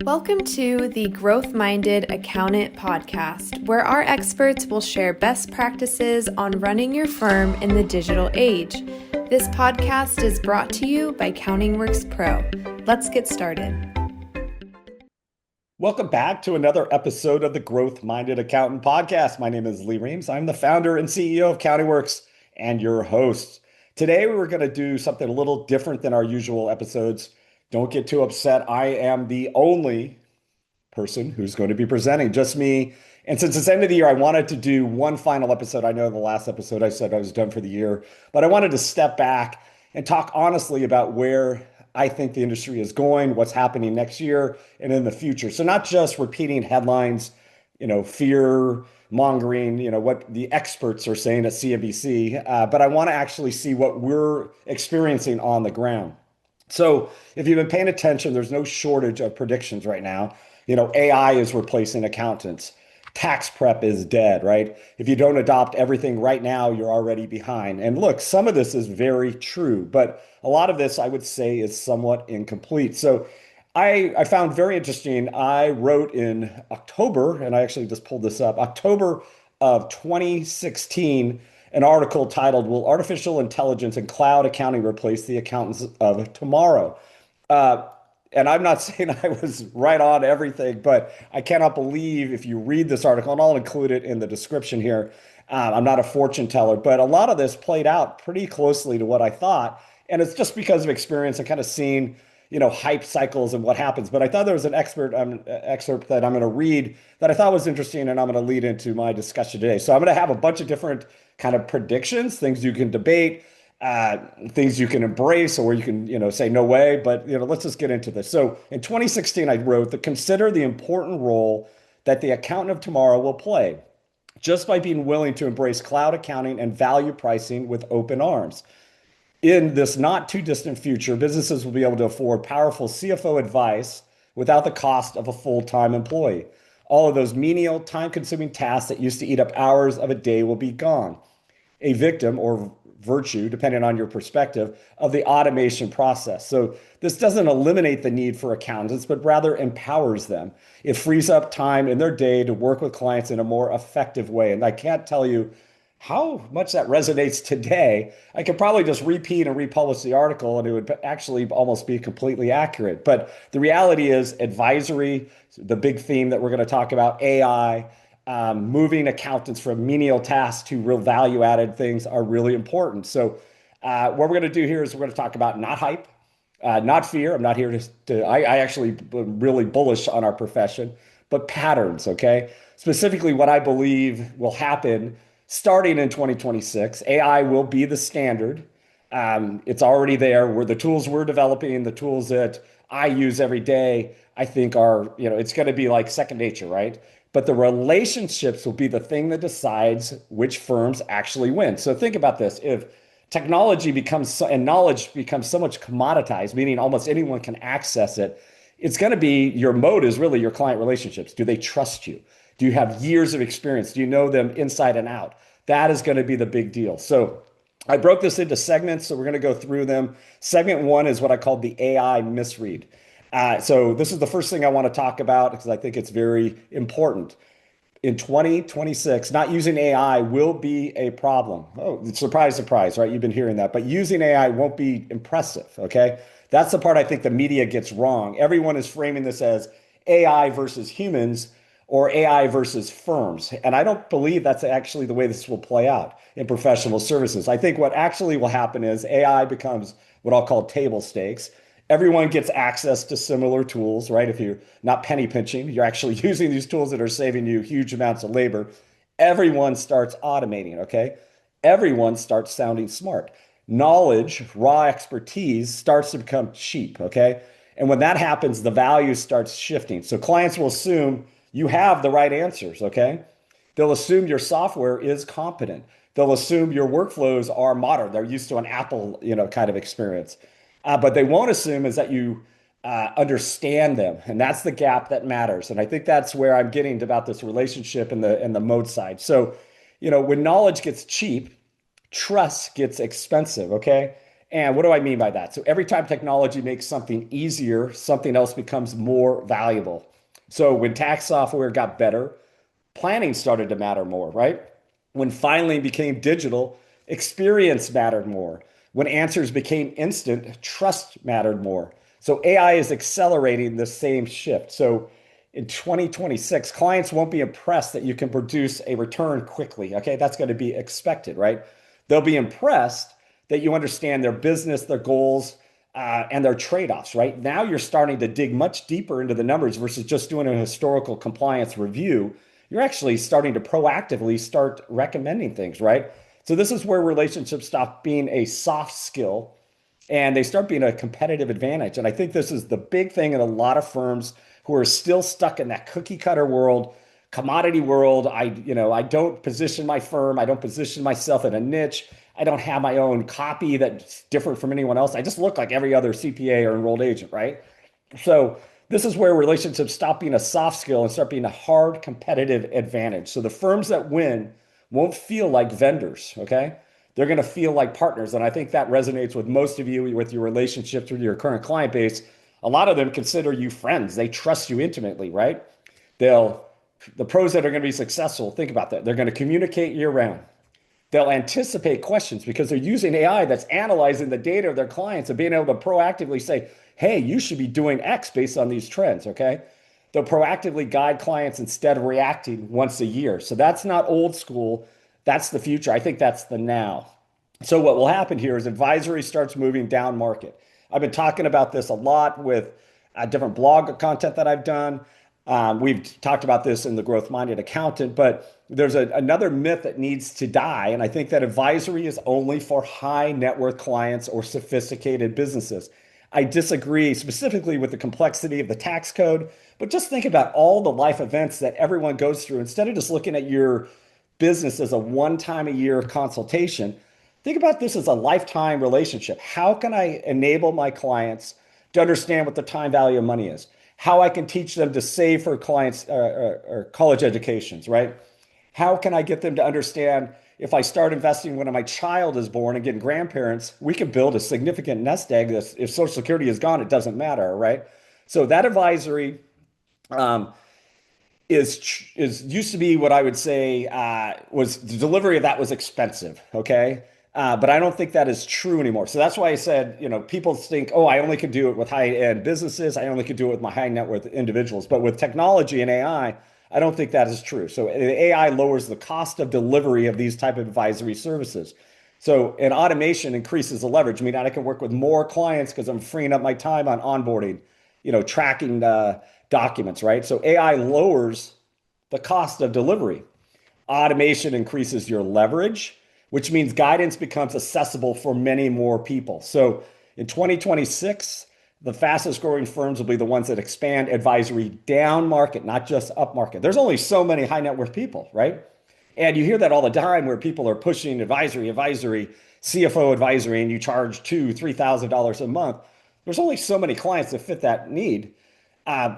Welcome to the Growth Minded Accountant podcast, where our experts will share best practices on running your firm in the digital age. This podcast is brought to you by CountingWorks Pro. Let's get started. Welcome back to another episode of the Growth Minded Accountant podcast. My name is Lee Reams. I'm the founder and CEO of CountingWorks and your host. Today, we're going to do something a little different than our usual episodes. Don't get too upset. I am the only person who's going to be presenting, just me. And since it's the end of the year, I wanted to do one final episode. I know in the last episode I said I was done for the year, but I wanted to step back and talk honestly about where I think the industry is going, what's happening next year and in the future. So not just repeating headlines, fear mongering, what the experts are saying at CNBC, but I want to actually see what we're experiencing on the ground. So if you've been paying attention, there's no shortage of predictions right now. AI is replacing accountants. Tax prep is dead, right? If you don't adopt everything right now, you're already behind. And look, some of this is very true, but a lot of this I would say is somewhat incomplete. So I found very interesting. I wrote in October, and I actually just pulled this up, October of 2016, an article titled, "Will Artificial Intelligence and Cloud Accounting Replace the Accountants of Tomorrow?" Uh, and I'm not saying I was right on everything, but I cannot believe if you read this article, and I'll include it in the description here. I'm not a fortune teller, but a lot of this played out pretty closely to what I thought. And it's just because of experience and kind of seeing, hype cycles and what happens. But I thought there was an excerpt that I'm going to read that I thought was interesting, and I'm going to lead into my discussion today. So I'm going to have a bunch of different kind of predictions, things you can debate, things you can embrace, or you can, say no way. But let's just get into this. So in 2016, I wrote that consider the important role that the accountant of tomorrow will play, just by being willing to embrace cloud accounting and value pricing with open arms. In this not too distant future, businesses will be able to afford powerful CFO advice without the cost of a full-time employee. All of those menial, time-consuming tasks that used to eat up hours of a day will be gone. A victim or virtue, depending on your perspective, of the automation process. So this doesn't eliminate the need for accountants, but rather empowers them. It frees up time in their day to work with clients in a more effective way. And I can't tell you how much that resonates today. I could probably just repeat and republish the article and it would actually almost be completely accurate. But the reality is advisory, the big theme that we're going to talk about, AI, moving accountants from menial tasks to real value added things are really important. So what we're going to do here is we're going to talk about not hype, not fear. I'm not here I actually am really bullish on our profession, but patterns, okay? Specifically what I believe will happen starting in 2026. AI will be the standard. It's already there. Where the tools we're developing, the tools that I use every day, I think are, it's going to be like second nature, right? But the relationships will be the thing that decides which firms actually win. So think about this. If technology becomes and knowledge becomes so much commoditized, meaning almost anyone can access it, it's going to be your mode is really your client relationships. Do they trust you? Do you have years of experience? Do you know them inside and out? That is going to be the big deal. So I broke this into segments, so we're going to go through them. Segment one is what I call the AI misread. So this is the first thing I want to talk about because I think it's very important. In 2026, not using AI will be a problem. Oh, surprise, surprise, right? You've been hearing that. But using AI won't be impressive, okay? That's the part I think the media gets wrong. Everyone is framing this as AI versus humans or AI versus firms. And I don't believe that's actually the way this will play out in professional services. I think what actually will happen is AI becomes what I'll call table stakes. Everyone gets access to similar tools, right? If you're not penny pinching, you're actually using these tools that are saving you huge amounts of labor. Everyone starts automating, okay? Everyone starts sounding smart. Knowledge, raw expertise starts to become cheap, okay? And when that happens, the value starts shifting. So clients will assume you have the right answers, okay? They'll assume your software is competent. They'll assume your workflows are modern. They're used to an Apple, kind of experience. But they won't assume is that you understand them. And that's the gap that matters. And I think that's where I'm getting about this relationship and the mode side. So, when knowledge gets cheap, trust gets expensive, okay? And what do I mean by that? So every time technology makes something easier, something else becomes more valuable. So when tax software got better, planning started to matter more, right? When filing became digital, experience mattered more. When answers became instant, trust mattered more. So AI is accelerating the same shift. So in 2026, clients won't be impressed that you can produce a return quickly. Okay, that's going to be expected, right? They'll be impressed that you understand their business, their goals, and their trade-offs, right? Now you're starting to dig much deeper into the numbers versus just doing a historical compliance review. You're actually starting to proactively start recommending things, right? So this is where relationships stop being a soft skill and they start being a competitive advantage. And I think this is the big thing in a lot of firms who are still stuck in that cookie cutter world, commodity world. I don't position my firm. I don't position myself in a niche. I don't have my own copy that's different from anyone else. I just look like every other CPA or enrolled agent, right? So this is where relationships stop being a soft skill and start being a hard competitive advantage. So the firms that win won't feel like vendors, okay? They're going to feel like partners. And I think that resonates with most of you with your relationships with your current client base. A lot of them consider you friends. They trust you intimately, right? They'll, the pros that are going to be successful, think about that. They're going to communicate year round. They'll anticipate questions because they're using AI that's analyzing the data of their clients and being able to proactively say, hey, you should be doing X based on these trends, okay? They'll proactively guide clients instead of reacting once a year. So that's not old school. That's the future. I think that's the now. So what will happen here is advisory starts moving down market. I've been talking about this a lot with different blog content that I've done. We've talked about this in the Growth Minded Accountant, but there's another myth that needs to die. And I think that advisory is only for high net worth clients or sophisticated businesses. I disagree specifically with the complexity of the tax code, but just think about all the life events that everyone goes through. Instead of just looking at your business as a one time a year consultation, think about this as a lifetime relationship. How can I enable my clients to understand what the time value of money is? How I can teach them to save for clients or college educations, right? How can I get them to understand if I start investing when my child is born and getting grandparents, we can build a significant nest egg. If Social Security is gone, it doesn't matter, right? So that advisory um, is used to be what I would say was the delivery of that was expensive. Okay. But I don't think that is true anymore. So that's why I said, people think, oh, I only could do it with high end businesses. I only could do it with my high net worth individuals. But with technology and I don't think that is true. So the AI lowers the cost of delivery of these type of advisory services. So an automation increases the leverage. I mean, I can work with more clients because I'm freeing up my time on onboarding, tracking documents, right? So AI lowers the cost of delivery. Automation increases your leverage, which means guidance becomes accessible for many more people. So in 2026, the fastest growing firms will be the ones that expand advisory down market, not just up market. There's only so many high net worth people, right? And you hear that all the time where people are pushing advisory, CFO advisory, and you charge $2,000, $3,000 a month. There's only so many clients that fit that need.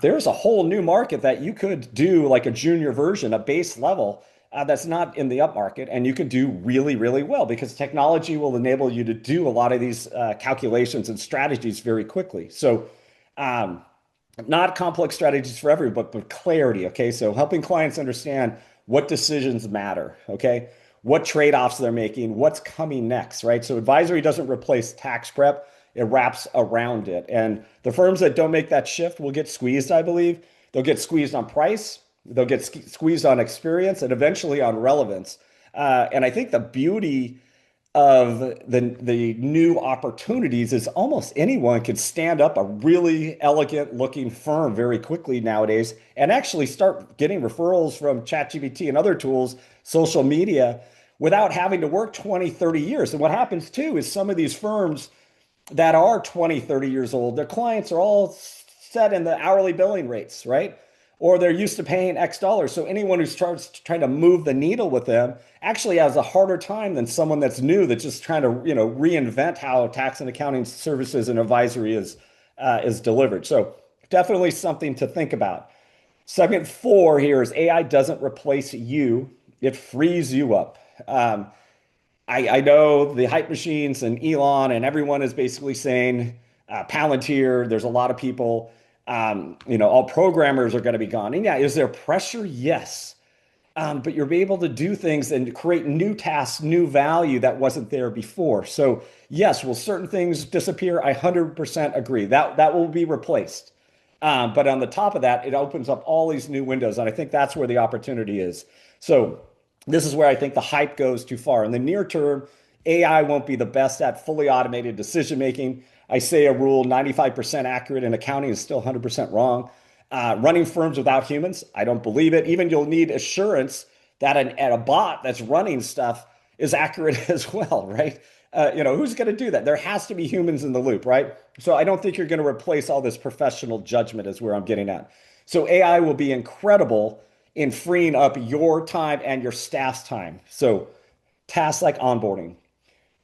There's a whole new market that you could do like a junior version, a base level that's not in the upmarket, and you can do really, really well because technology will enable you to do a lot of these calculations and strategies very quickly. So, not complex strategies for everyone, but clarity. Okay, so helping clients understand what decisions matter. Okay, what trade-offs they're making, what's coming next, right? So advisory doesn't replace tax prep, it wraps around it. And the firms that don't make that shift will get squeezed, I believe. They'll get squeezed on price, they'll get squeezed on experience, and eventually on relevance. And I think the beauty of the new opportunities is almost anyone can stand up a really elegant looking firm very quickly nowadays and actually start getting referrals from ChatGPT and other tools, social media, without having to work 20, 30 years. And what happens too is some of these firms that are 20, 30 years old, their clients are all set in the hourly billing rates, right? Or they're used to paying X dollars. So anyone who starts trying to move the needle with them actually has a harder time than someone that's new, that's just trying to, reinvent how tax and accounting services and advisory is delivered. So definitely something to think about. Segment 4 here is AI doesn't replace you, it frees you up. I know the hype machines and Elon and everyone is basically saying Palantir. There's a lot of people. All programmers are going to be gone. And yeah, is there pressure? Yes. But you'll be able to do things and create new tasks, new value that wasn't there before. So yes, will certain things disappear? I 100% agree. That will be replaced. But on the top of that, it opens up all these new windows, and I think that's where the opportunity is. So this is where I think the hype goes too far. In the near term, AI won't be the best at fully automated decision making. I say a rule 95% accurate in accounting is still 100% wrong. Running firms without humans, I don't believe it. Even you'll need assurance that a bot that's running stuff is accurate as well, right? Who's going to do that? There has to be humans in the loop, right? So I don't think you're going to replace all this professional judgment is where I'm getting at. So AI will be incredible in freeing up your time and your staff's time. So tasks like onboarding,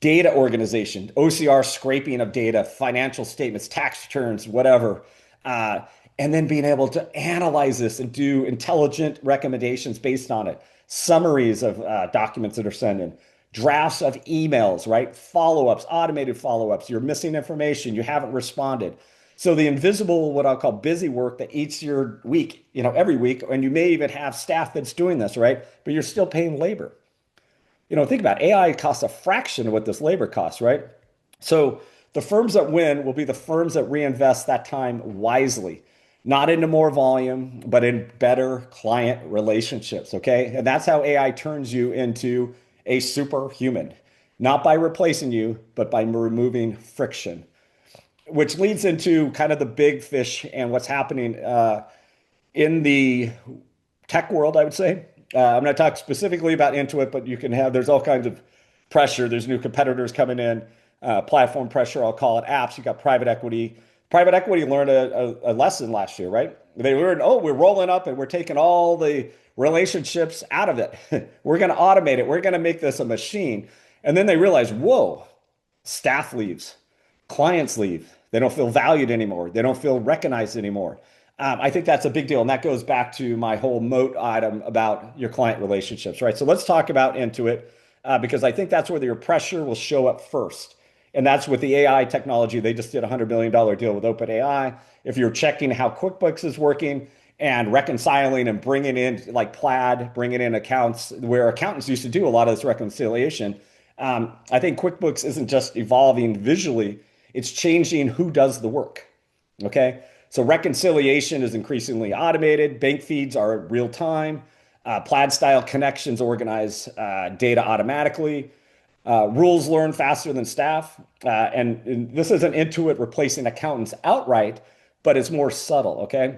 data organization, OCR scraping of data, financial statements, tax returns, whatever. Uh, and then being able to analyze this and do intelligent recommendations based on it, summaries of documents that are sent in, drafts of emails, right? Follow-ups, automated follow-ups. You're missing information, you haven't responded. So the invisible, what I'll call busy work that eats your week, every week, and you may even have staff that's doing this, right? But you're still paying labor. Think about it. AI costs a fraction of what this labor costs, right? So the firms that win will be the firms that reinvest that time wisely, not into more volume, but in better client relationships. Okay. And that's how AI turns you into a superhuman, not by replacing you, but by removing friction, which leads into kind of the big fish and what's happening in the tech world, I would say. I'm going to talk specifically about Intuit, but there's all kinds of pressure. There's new competitors coming in, platform pressure, I'll call it apps. You got private equity. Private equity learned a lesson last year, right? They learned, oh, we're rolling up and we're taking all the relationships out of it. We're going to automate it. We're going to make this a machine. And then they realized, whoa, staff leaves, clients leave. They don't feel valued anymore. They don't feel recognized anymore. I think that's a big deal. And that goes back to my whole moat item about your client relationships, right? So let's talk about Intuit because I think that's where your pressure will show up first. And that's with the AI technology. They just did a $100 million deal with OpenAI. If you're checking how QuickBooks is working and reconciling and bringing in like Plaid, bringing in accounts where accountants used to do a lot of this reconciliation, I think QuickBooks isn't just evolving visually, it's changing who does the work. Okay. So reconciliation is increasingly automated. Bank feeds are real time. Plaid style connections organize data automatically. Rules learn faster than staff. And this isn't Intuit replacing accountants outright, but it's more subtle. Okay.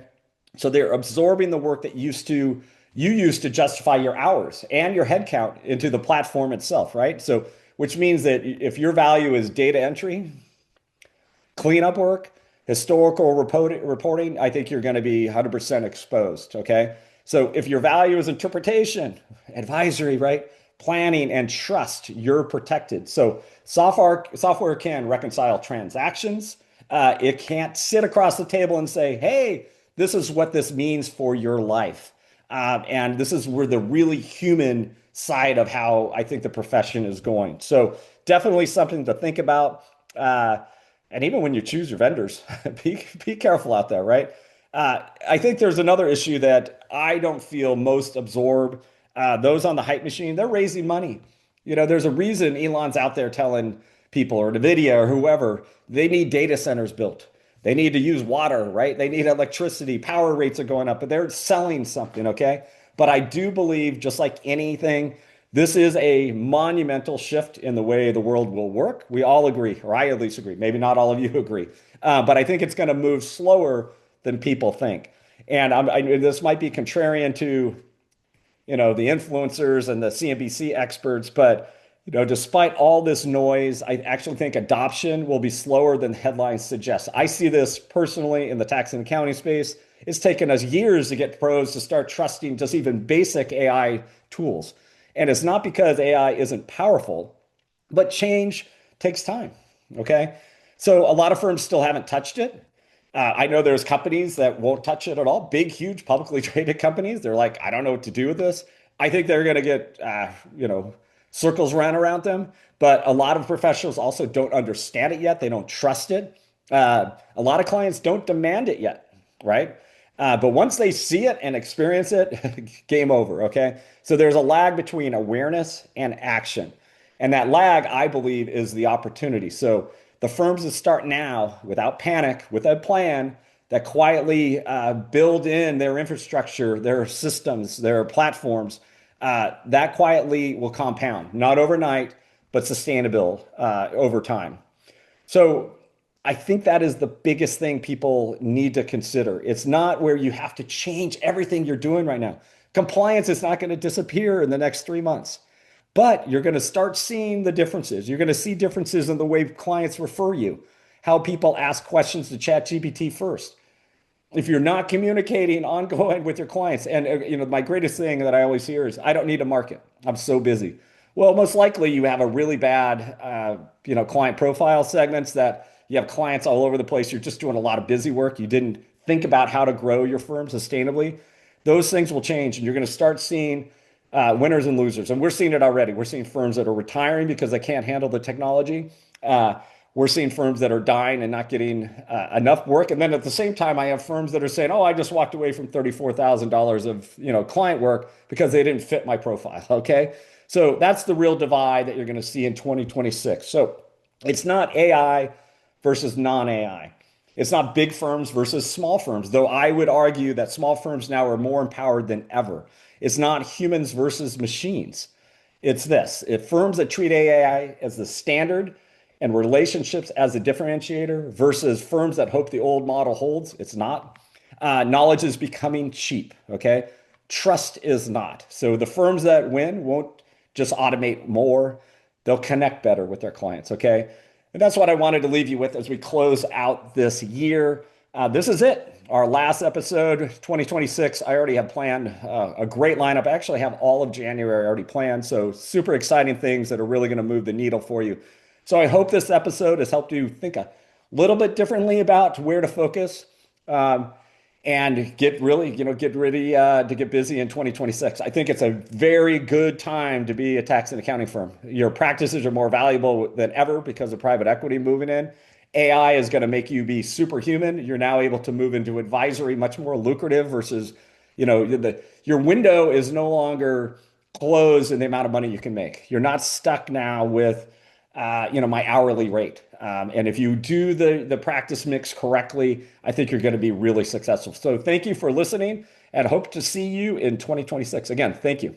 So they're absorbing the work that you used to justify your hours and your headcount into the platform itself, right? So, which means that if your value is data entry, cleanup work, historical reporting, I think you're going to be 100% exposed. Okay. So if your value is interpretation, advisory, right? Planning and trust, you're protected. So software can reconcile transactions. It can't sit across the table and say, hey, this is what this means for your life. And this is where the really human side of how I think the profession is going. So definitely something to think about. And even when you choose your vendors, be careful out there, right? I think there's another issue that I don't feel most absorb. Those on the hype machine, they're raising money. There's a reason Elon's out there telling people or NVIDIA or whoever, they need data centers built. They need to use water, right? They need electricity. Power rates are going up, but they're selling something, okay? But I do believe, just like anything, this is a monumental shift in the way the world will work. We all agree, or I at least agree. Maybe not all of you agree, but I think it's going to move slower than people think. And this might be contrarian to, the influencers and the CNBC experts, but despite all this noise, I actually think adoption will be slower than headlines suggest. I see this personally in the tax and accounting space. It's taken us years to get pros to start trusting just even basic AI tools. And it's not because AI isn't powerful, but change takes time. Okay. So a lot of firms still haven't touched it. I know there's companies that won't touch it at all. Big, huge, publicly traded companies. They're like, I don't know what to do with this. I think they're going to get, circles around them. But a lot of professionals also don't understand it yet. They don't trust it. A lot of clients don't demand it yet, right? But once they see it and experience it, game over, okay? So there's a lag between awareness and action. And that lag, I believe, is the opportunity. So the firms that start now without panic, with a plan that quietly build in their infrastructure, their systems, their platforms, that quietly will compound, not overnight, but sustainable over time. So I think that is the biggest thing people need to consider. It's not where you have to change everything you're doing right now. Compliance is not going to disappear in the next 3 months, but you're going to start seeing the differences. You're going to see differences in the way clients refer you, how people ask questions to ChatGPT first. If you're not communicating ongoing with your clients, and my greatest thing that I always hear is, I don't need a market. I'm so busy. Well, most likely you have a really bad, client profile segments that you have clients all over the place. You're just doing a lot of busy work. You didn't think about how to grow your firm sustainably. Those things will change, and you're going to start seeing winners and losers. And we're seeing it already. We're seeing firms that are retiring because they can't handle the technology. We're seeing firms that are dying and not getting enough work. And then at the same time, I have firms that are saying, "Oh, I just walked away from $34,000 of client work because they didn't fit my profile." Okay, so that's the real divide that you're going to see in 2026. So it's not AI versus non-AI. It's not big firms versus small firms, though I would argue that small firms now are more empowered than ever. It's not humans versus machines. It's this: if firms that treat AI as the standard and relationships as a differentiator versus firms that hope the old model holds, it's not. Knowledge is becoming cheap, okay? Trust is not. So the firms that win won't just automate more, they'll connect better with their clients, okay? And that's what I wanted to leave you with as we close out this year. This is it, our last episode, 2026. I already have planned a great lineup. I actually have all of January already planned, so super exciting things that are really going to move the needle for you. So I hope this episode has helped you think a little bit differently about where to focus and get ready to get busy in 2026. I think it's a very good time to be a tax and accounting firm. Your practices are more valuable than ever because of private equity moving in. AI is going to make you be superhuman. You're now able to move into advisory, much more lucrative versus, your window is no longer closed in the amount of money you can make. You're not stuck now with my hourly rate. And if you do the practice mix correctly, I think you're going to be really successful. So thank you for listening and hope to see you in 2026. Again, thank you.